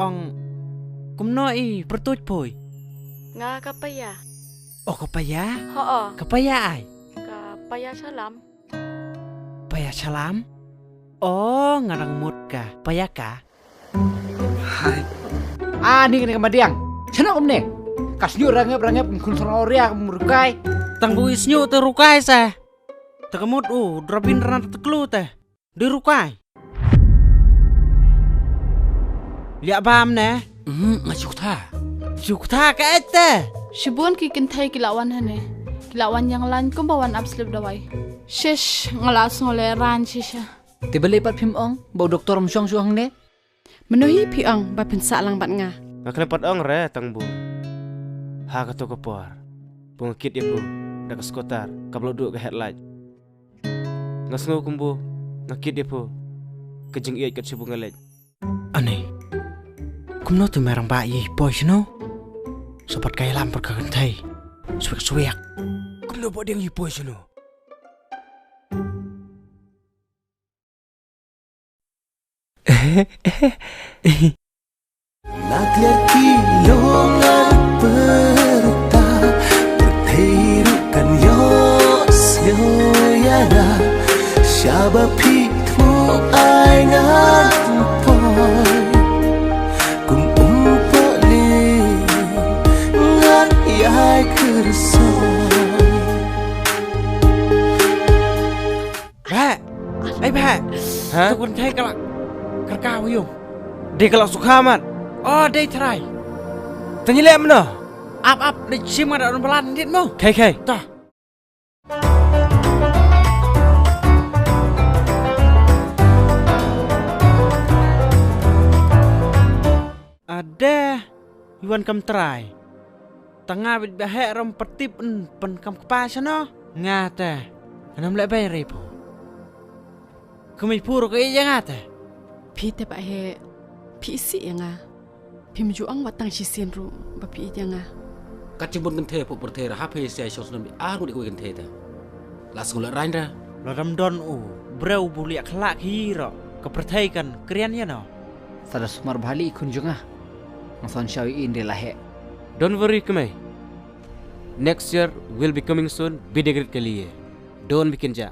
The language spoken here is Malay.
ong kumnoi pertuj poi. Nga kapaya. Oh kapaya? Oo. Kapaya ay. Kapaya salam. Paya salam? Oh ngarang mut ka. Paya ka? Hai. Ni kena madiang. Sana om ne. Kasnyu rangep kun sonoria murukai. Tang buis nyu terukai sa. Takamut drapin rana teklu teh. Dirukai. Liak bam ne? Ngajuk tha. Jukta ka ete. Shibun ki kintai kilawan hane. Kilawan yang lain ko bawan absolut dawai. Shish ngalas ngoleran shisha. Tibali pat phim ong, bau doktor msyong suang ne. Menuhi piang ba pensa lang bat nga. Ngaklepat ong re tang bu. Ha ka to kapor. Pungkit ya bu. Dak skotar, kablo duk ke headlight. Ngasngo kumbu. Ngakit ya bu. Kejeng iat kat sibu ngalej. Ane. Kumno tu merang bayi boy no. Sobat kaya lampar ka kentai. Suwek. Kumno bo ding boy no. Nakliar kilongan peruta berterukan yosyana Syaba pitmu aingan poy Kum umpali ngan yai kersoy Ba. Ai ba. Ha? Tu kun thai kalak. Kerkau yung. Dia kalau suka amat. Oh, day try. Tanyilek mana? Up, di sim ada orang belan dit mo. Kai. Tah. Ada Yuan kam try. Tengah bit bahek ram pertip pen kam kepas no. Ngata. Anam lek bay repo. Kami puro ke iya ngata. Pi te ba he pi si nga. Pi mjuang watang shisin ru ba pi nga. Kacibun kan the pu pertera ha pe sia shos nambi aru di kan the ta. Las ngula rainda. Lo don breu buliak kelak hiro. Kepertaikan krian ya no. Sada sumar bali kun junga. Ngson shawi in de lahe. Don't worry Kemai. Next year will be coming soon. Bidegrit ke liye. Don't bikin ja.